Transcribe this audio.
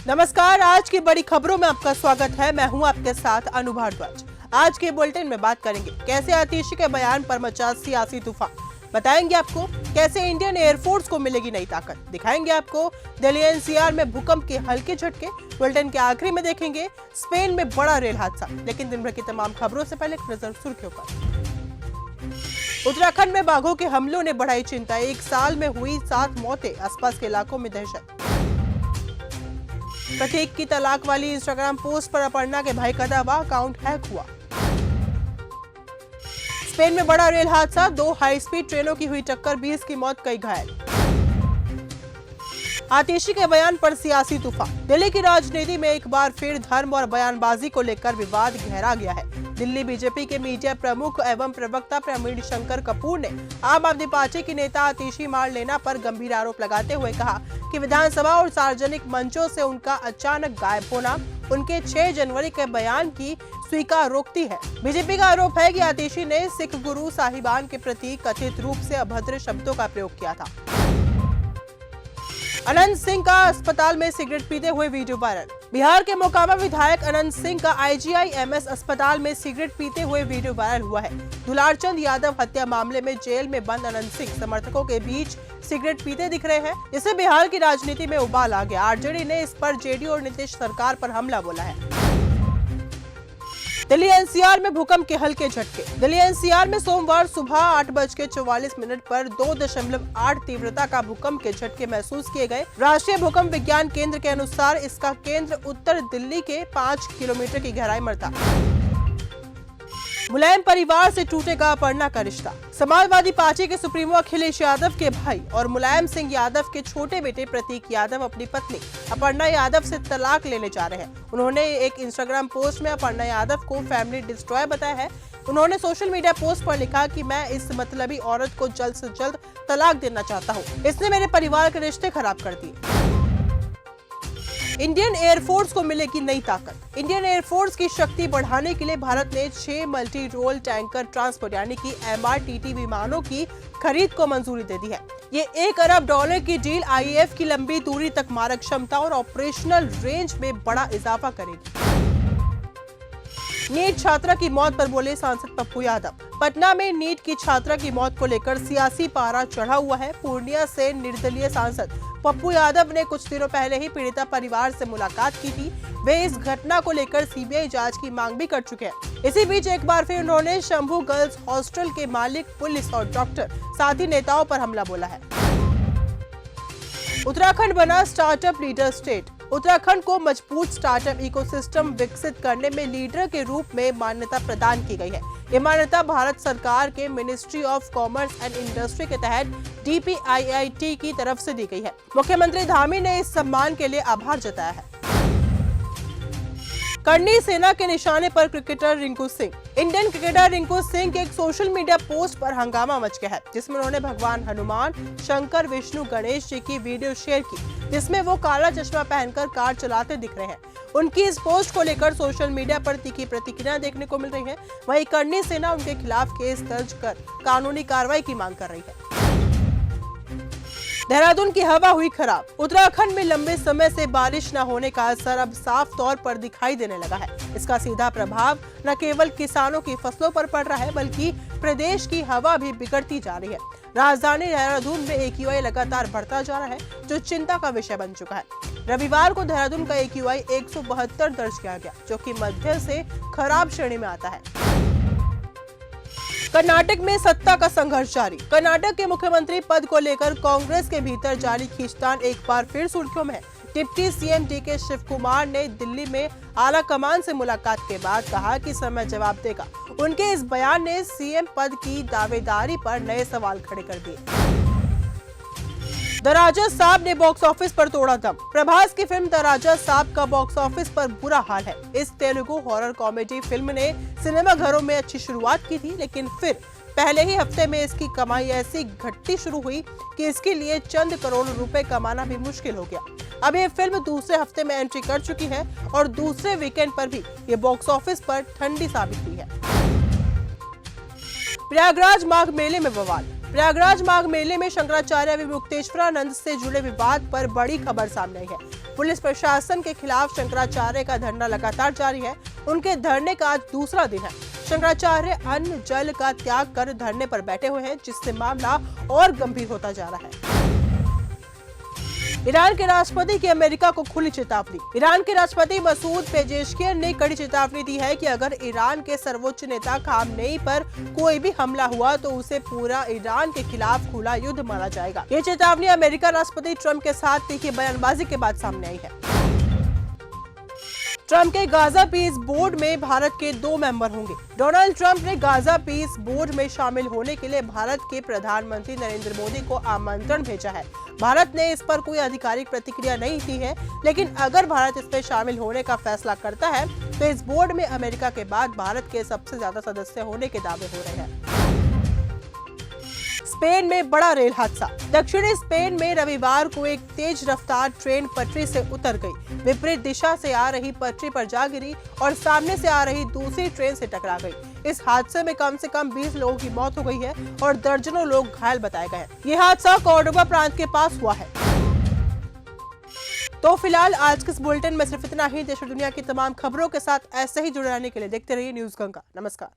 नमस्कार, आज की बड़ी खबरों में आपका स्वागत है। मैं हूं आपके साथ अनु भारद्वाज। आज के बुलेटिन में बात करेंगे कैसे आतिशी के बयान पर मचा सियासी तूफान, बताएंगे आपको कैसे इंडियन एयरफोर्स को मिलेगी नई ताकत, दिखाएंगे आपको दिल्ली एनसीआर में भूकंप के हल्के झटके। बुलेटिन के आखिरी में देखेंगे स्पेन में बड़ा रेल हादसा। लेकिन दिन भर की तमाम खबरों से पहले एक नजर सुर्खियों पर। उत्तराखंड में बाघों के हमलों ने बढ़ाई चिंता, एक साल में हुई 7 मौतें, आसपास के इलाकों में दहशत। प्रतीक की तलाक वाली इंस्टाग्राम पोस्ट पर अपर्णा के भाई का दावा, अकाउंट हैक हुआ। स्पेन में बड़ा रेल हादसा, 2 हाई स्पीड ट्रेनों की हुई टक्कर, 20 की मौत, कई घायल। आतिशी के बयान पर सियासी तूफान, दिल्ली की राजनीति में एक बार फिर धर्म और बयानबाजी को लेकर विवाद गहरा गया है। दिल्ली बीजेपी के मीडिया प्रमुख एवं प्रवक्ता प्रवीण शंकर कपूर ने आम आदमी पार्टी की नेता आतिशी मार लेना पर गंभीर आरोप लगाते हुए कहा कि विधानसभा और सार्वजनिक मंचों से उनका अचानक गायब होना उनके 6 जनवरी के बयान की स्वीकारोक्ति है। बीजेपी का आरोप है कि आतिशी ने सिख गुरु साहिबान के प्रति कथित रूप से अभद्र शब्दों का प्रयोग किया था। अनंत सिंह का अस्पताल में सिगरेट पीते हुए वीडियो वायरल। बिहार के मोकामा विधायक अनंत सिंह का IGIMS अस्पताल में सिगरेट पीते हुए वीडियो वायरल हुआ है। दुलारचंद यादव हत्या मामले में जेल में बंद अनंत सिंह समर्थकों के बीच सिगरेट पीते दिख रहे हैं, जिससे बिहार की राजनीति में उबाल आ गया। आरजेडी ने इस पर जेडीयू और नीतीश सरकार पर हमला बोला है। दिल्ली एनसीआर में भूकंप के हल्के झटके। दिल्ली एनसीआर में सोमवार सुबह 8:44 पर 2.8 तीव्रता का भूकंप के झटके महसूस किए गए। राष्ट्रीय भूकंप विज्ञान केंद्र के अनुसार इसका केंद्र उत्तर दिल्ली के 5 किलोमीटर की गहराई में था। मुलायम परिवार से टूटेगा अपर्णा का रिश्ता। समाजवादी पार्टी के सुप्रीमो अखिलेश यादव के भाई और मुलायम सिंह यादव के छोटे बेटे प्रतीक यादव अपनी पत्नी अपर्णा यादव से तलाक लेने जा रहे हैं। उन्होंने एक इंस्टाग्राम पोस्ट में अपर्णा यादव को फैमिली डिस्ट्रॉय बताया है। उन्होंने सोशल मीडिया पोस्ट पर लिखा कि मैं इस मतलबी औरत को जल्द से जल्द तलाक देना चाहता हूँ, इसने मेरे परिवार के रिश्ते खराब कर दिए। इंडियन एयरफोर्स को मिलेगी नई ताकत। इंडियन एयरफोर्स की शक्ति बढ़ाने के लिए भारत ने 6 मल्टी रोल टैंकर ट्रांसपोर्ट यानी कि MRTT विमानों की खरीद को मंजूरी दे दी है। ये $1 अरब की डील IAF की लंबी दूरी तक मारक क्षमता और ऑपरेशनल रेंज में बड़ा इजाफा करेगी। नीट छात्रा की मौत पर बोले सांसद पप्पू यादव। पटना में नीट की छात्रा की मौत को लेकर सियासी पारा चढ़ा हुआ है। पूर्णिया से निर्दलीय सांसद पप्पू यादव ने कुछ दिनों पहले ही पीड़िता परिवार से मुलाकात की थी। वे इस घटना को लेकर CBI जांच की मांग भी कर चुके हैं। इसी बीच एक बार फिर उन्होंने शंभू गर्ल्स हॉस्टल के मालिक, पुलिस और डॉक्टर साथी नेताओं पर हमला बोला है। उत्तराखंड बना स्टार्टअप लीडर स्टेट। उत्तराखंड को मजबूत स्टार्टअप इकोसिस्टम विकसित करने में लीडर के रूप में मान्यता प्रदान की गई है। ये मान्यता भारत सरकार के ministry of commerce and industry के तहत DPIIT की तरफ से दी गई है। मुख्यमंत्री धामी ने इस सम्मान के लिए आभार जताया है। करनी सेना के निशाने पर cricketer Rinku Singh. Indian cricketer Rinku Singh के एक सोशल मीडिया पोस्ट पर हंगामा मच गया है, जिसमें उन्होंने भगवान हनुमान, शंकर, विष्णु, गणेश जी की वीडियो शेयर की, जिसमें वो काला चश्मा पहनकर कार चलाते दिख रहे हैं। उनकी इस पोस्ट को लेकर सोशल मीडिया पर तीखी प्रतिक्रिया देखने को मिल रही है। वहीं करनी सेना उनके खिलाफ केस दर्ज कर कानूनी कार्रवाई की मांग कर रही है। देहरादून की हवा हुई खराब। उत्तराखंड में लंबे समय से बारिश न होने का असर अब साफ तौर पर दिखाई देने लगा है। इसका सीधा प्रभाव न केवल किसानों की फसलों पर पड़ रहा है, बल्कि प्रदेश की हवा भी बिगड़ती जा रही है। राजधानी देहरादून में AQI लगातार बढ़ता जा रहा है, जो चिंता का विषय बन चुका है। रविवार को देहरादून का AQI 172 दर्ज किया गया, जो कि मध्य से खराब श्रेणी में आता है। कर्नाटक में सत्ता का संघर्ष जारी। कर्नाटक के मुख्यमंत्री पद को लेकर कांग्रेस के भीतर जारी खींचतान एक बार फिर सुर्खियों में है। Deputy CM DK Shiva Kumar ने दिल्ली में आला कमान से मुलाकात के बाद कहा कि समय जवाब देगा। उनके इस बयान ने CM पद की दावेदारी पर नए सवाल खड़े कर दिए। द राजा साहब ने बॉक्स ऑफिस पर तोड़ा दम। प्रभास की फिल्म द राजा साहब का बॉक्स ऑफिस पर बुरा हाल है। इस तेलुगु हॉरर कॉमेडी फिल्म ने सिनेमा घरों में अच्छी शुरुआत की थी, लेकिन फिर पहले ही हफ्ते में इसकी कमाई ऐसी घटती शुरू हुई कि इसके लिए चंद करोड़ रुपए कमाना भी मुश्किल हो गया। अब ये फिल्म दूसरे हफ्ते में एंट्री कर चुकी है और दूसरे वीकेंड पर भी ये बॉक्स ऑफिस पर ठंडी साबित हुई है। प्रयागराज माघ मेले में बवाल। प्रयागराज माघ मेले में शंकराचार्य विमुक्तेश्वरानंद से जुड़े विवाद पर बड़ी खबर सामने आई है। पुलिस प्रशासन के खिलाफ शंकराचार्य का धरना लगातार जारी है। उनके धरने का आज दूसरा दिन है। शंकराचार्य अन्न जल का त्याग कर धरने पर बैठे हुए हैं, जिससे मामला और गंभीर होता जा रहा है। ईरान के राष्ट्रपति की अमेरिका को खुली चेतावनी। ईरान के राष्ट्रपति मसूद पेजेश्कियन ने कड़ी चेतावनी दी है कि अगर ईरान के सर्वोच्च नेता खामनेई पर कोई भी हमला हुआ तो उसे पूरा ईरान के खिलाफ खुला युद्ध माना जाएगा। ये चेतावनी अमेरिका राष्ट्रपति ट्रंप के साथ तीखी बयानबाजी के बाद सामने आई है। ट्रंप के गाजा पीस बोर्ड में भारत के 2 मेंबर होंगे। डोनाल्ड ट्रंप ने गाजा पीस बोर्ड में शामिल होने के लिए भारत के प्रधानमंत्री नरेंद्र मोदी को आमंत्रण भेजा है। भारत ने इस पर कोई आधिकारिक प्रतिक्रिया नहीं दी है, लेकिन अगर भारत इसमें शामिल होने का फैसला करता है तो इस बोर्ड में अमेरिका के बाद भारत के सबसे ज्यादा सदस्य होने के दावे हो रहे हैं। स्पेन में बड़ा रेल हादसा। दक्षिणी स्पेन में रविवार को एक तेज रफ्तार ट्रेन पटरी से उतर गई, विपरीत दिशा से आ रही पटरी पर जा गिरी और सामने से आ रही दूसरी ट्रेन से टकरा गई। इस हादसे में कम से कम 20 लोगों की मौत हो गई है और दर्जनों लोग घायल बताए गए हैं। ये हादसा कॉर्डोबा प्रांत के पास हुआ है। तो फिलहाल आज के इस बुलेटिन में सिर्फ इतना ही। देश और दुनिया की तमाम खबरों के साथ ऐसे ही जुड़े रहने के लिए देखते रहिए न्यूज़ गंगा। नमस्कार।